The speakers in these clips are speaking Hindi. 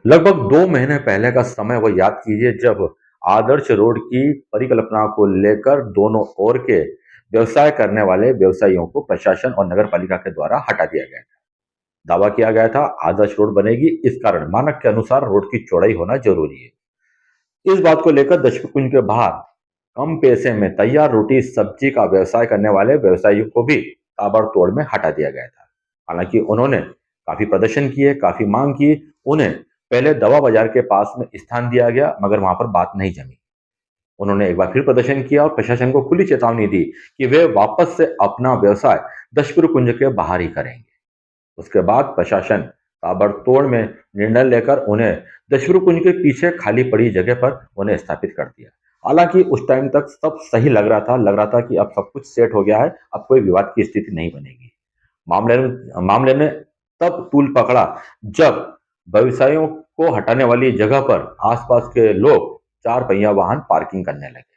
लगभग 2 महीने पहले का समय वो याद कीजिए जब आदर्श रोड की परिकल्पना को लेकर दोनों ओर के व्यवसाय करने वाले व्यवसायियों को प्रशासन और नगर पालिका के द्वारा हटा दिया गया था। दावा किया गया था आदर्श रोड बनेगी, इस कारण मानक के अनुसार रोड की चौड़ाई होना जरूरी है। इस बात को लेकर दशकुंज के बाहर कम पैसे में तैयार रोटी सब्जी का व्यवसाय करने वाले व्यवसायियों को भी ताबड़तोड़ में हटा दिया गया था। हालांकि उन्होंने काफी प्रदर्शन किए, काफी मांग की। उन्हें पहले दवा बाजार के पास में स्थान दिया गया, मगर वहां पर बात नहीं जमी। उन्होंने एक बार फिर प्रदर्शन किया और प्रशासन को खुली चेतावनी दी कि वे वापस से अपना व्यवसाय दशपुर कुंज के बाहर ही करेंगे। उसके बाद प्रशासन ताबड़तोड़ में निर्णय लेकर उन्हें दशपुर कुंज के पीछे खाली पड़ी जगह पर उन्हें स्थापित कर दिया। हालांकि उस टाइम तक सब सही लग रहा था कि अब सब कुछ सेट हो गया है, अब कोई विवाद की स्थिति नहीं बनेगी। मामले ने तब तूल पकड़ा जब व्यवसायियों को हटाने वाली जगह पर आसपास के लोग 4 पहिया वाहन पार्किंग करने लगे।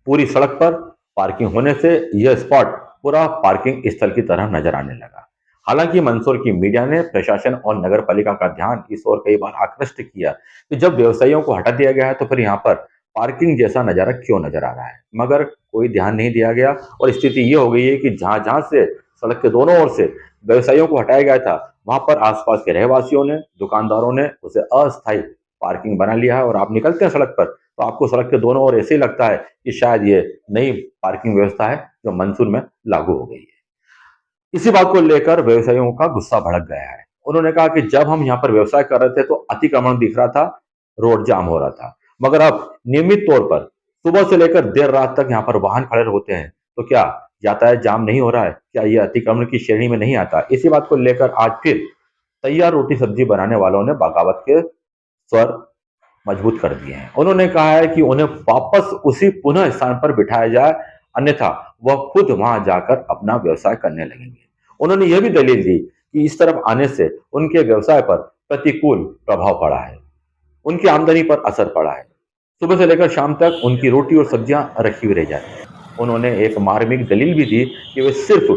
पूरी सड़क पर पार्किंग होने से यह स्पॉट पूरा पार्किंग स्थल की तरह नजर आने लगा। हालांकि मंदसौर की मीडिया ने प्रशासन और नगर पालिका का ध्यान इस ओर कई बार आकृष्ट किया कि जब व्यवसायियों को हटा दिया गया है तो फिर यहाँ पर पार्किंग जैसा नजारा क्यों नजर आ रहा है, मगर कोई ध्यान नहीं दिया गया और स्थिति ये हो गई है कि जहां जहां से सड़क के दोनों ओर से व्यवसायियों को हटाया गया था, वहां पर आसपास के रहवासियों ने, दुकानदारों ने उसे अस्थायी पार्किंग बना लिया है। और आप निकलते हैं सड़क पर तो आपको सड़क के दोनों ओर ऐसे ही लगता है कि शायद ये नई पार्किंग व्यवस्था है जो मंसूर में लागू हो गई है। इसी बात को लेकर व्यवसायियों का गुस्सा भड़क गया है। उन्होंने कहा कि जब हम यहाँ पर व्यवसाय कर रहे थे तो अतिक्रमण दिख रहा था, रोड जाम हो रहा था, मगर अब नियमित तौर पर सुबह से लेकर देर रात तक यहाँ पर वाहन खड़े होते हैं, तो क्या यातायात जाम नहीं हो रहा है? क्या ये अतिक्रमण की श्रेणी में नहीं आता? इसी बात को लेकर आज फिर तैयार रोटी सब्जी बनाने वालों ने बगावत के स्वर मजबूत कर दिए हैं। उन्होंने कहा है कि उन्हें वापस उसी पुनः स्थान पर बिठाया जाए, अन्यथा वह खुद वहां जाकर अपना व्यवसाय करने लगेंगे। उन्होंने यह भी दलील दी कि इस तरफ आने से उनके व्यवसाय पर प्रतिकूल प्रभाव पड़ा है, उनकी आमदनी पर असर पड़ा है। सुबह से लेकर शाम तक उनकी रोटी और सब्जियां रखी हुई रह जाती हैं। उन्होंने एक मार्मिक दलील भी दी कि वे सिर्फ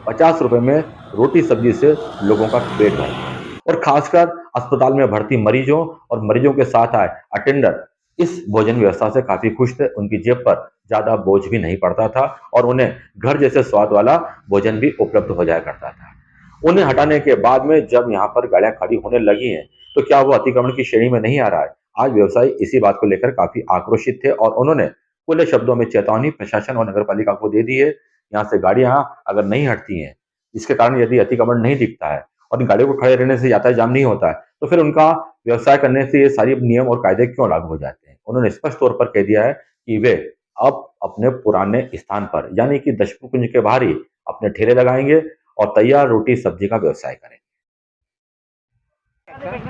50 रुपए में रोटी सब्जी से लोगों का पेट भरते हैं और खासकर अस्पताल में भर्ती मरीजों और मरीजों के साथ आए अटेंडर इस भोजन व्यवस्था से काफी खुश थे। उनकी जेब पर ज्यादा बोझ भी नहीं पड़ता था और उन्हें घर जैसे स्वाद वाला भोजन भी उपलब्ध हो जाया करता था। उन्हें हटाने के बाद में जब यहाँ पर गाड़ियां खड़ी होने लगी हैं तो क्या वो अतिक्रमण की श्रेणी में नहीं आ रहा है? आज व्यवसायी इसी बात को लेकर काफी आक्रोशित थे और उन्होंने खुले शब्दों में चेतावनी प्रशासन और नगर पालिका को दे दी है। यहाँ से गाड़ियां अगर नहीं हटती हैं, इसके कारण यदि अतिक्रमण नहीं दिखता है और इन गाड़ियों को खड़े रहने से यातायात जाम नहीं होता है, तो फिर उनका व्यवसाय करने से ये सारी नियम और कायदे क्यों लागू हो जाते हैं? उन्होंने स्पष्ट तौर पर कह दिया है कि वे अब अपने पुराने स्थान पर यानी कि दशपुर कुंज के बाहर ही अपने ठेले लगाएंगे और तैयार रोटी सब्जी का व्यवसाय करेंगे।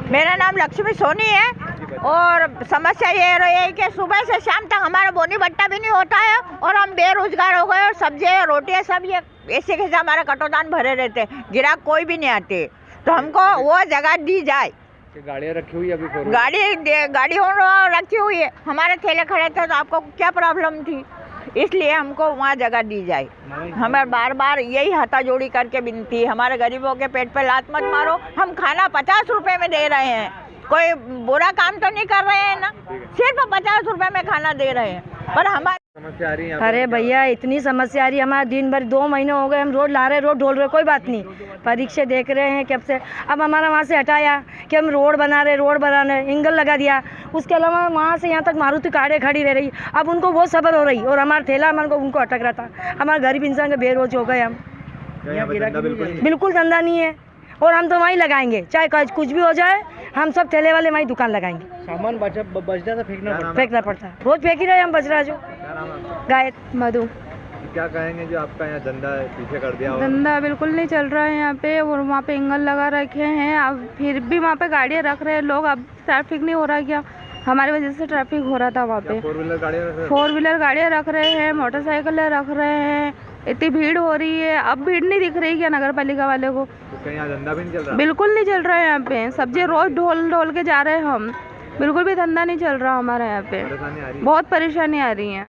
मेरा नाम लक्ष्मी सोनी है और समस्या ये रही है कि सुबह से शाम तक हमारा बोनी बट्टा भी नहीं होता है और हम बेरोजगार हो गए और सब्जी रोटियाँ सब ये ऐसे कैसे हमारा कटोदान भरे रहते हैं, ग्राहक कोई भी नहीं आते, तो हमको वो जगह दी जाए। गाड़ियाँ रखी हुई है अभी? गाड़ियों रखी हुई है, हमारे ठेले खड़े थे तो आपको क्या प्रॉब्लम थी? इसलिए हमको वहाँ जगह दी जाए। हमें बार बार यही हथाजोड़ी करके विनती है, हमारे गरीबों के पेट पे लात मत मारो। हम खाना 50 रुपए में दे रहे हैं, कोई बुरा काम तो नहीं कर रहे हैं ना, सिर्फ 50 रुपए में खाना दे रहे हैं। पर हमारी समस्या आ रही है। अरे भैया इतनी समस्या आ रही है, हमारा दिन भर 2 महीने हो गए, हम रोड ला रहे, रोड ढोल रहे, कोई बात नहीं, परीक्षा देख रहे हैं कब से। अब हमारा वहाँ से हटाया कि हम रोड बना रहे, एंगल लगा दिया, उसके अलावा वहाँ से यहाँ तक मारुति कारें खड़ी रह रही। अब उनको बहुत सब्र हो रही और हमारा ठेला हमारे को उनको अटक रहा था। हमारे गरीब इंसान के बेरोज हो गए हम, बिल्कुल धंधा नहीं है और हम तो वहीं लगाएंगे, चाहे कुछ भी हो जाए, हम सब ठेले वाले वहीं दुकान लगाएंगे। सामान बचता तो फेंकना पड़ता है, रोज फेंक ही रहे हम, बच रहा जो गाय मधु। क्या कहेंगे जो आपका यहाँ धंधा पीछे कर दिया? धंधा बिल्कुल नहीं चल रहा है यहाँ पे और वहाँ पे एंगल लगा रखे हैं, अब फिर भी वहाँ पे गाड़ियाँ रख रहे हैं लोग। अब ट्रैफिक नहीं हो रहा क्या? हमारी वजह से ट्रैफिक हो रहा था वहाँ पे। 4 व्हीलर गाड़ियाँ रख रहे हैं, मोटरसाइकिलें रख रहे हैं, इतनी भीड़ हो रही है। अब भीड़ नहीं दिख रही क्या नगर पालिका वाले को? तो यहाँ धंधा भी नहीं चल रहा? बिल्कुल नहीं चल रहा है यहाँ पे, सब्जी रोज ढोल के जा रहे हैं हम, बिल्कुल भी धंधा नहीं चल रहा हमारे यहाँ पे, बहुत परेशानी आ रही है।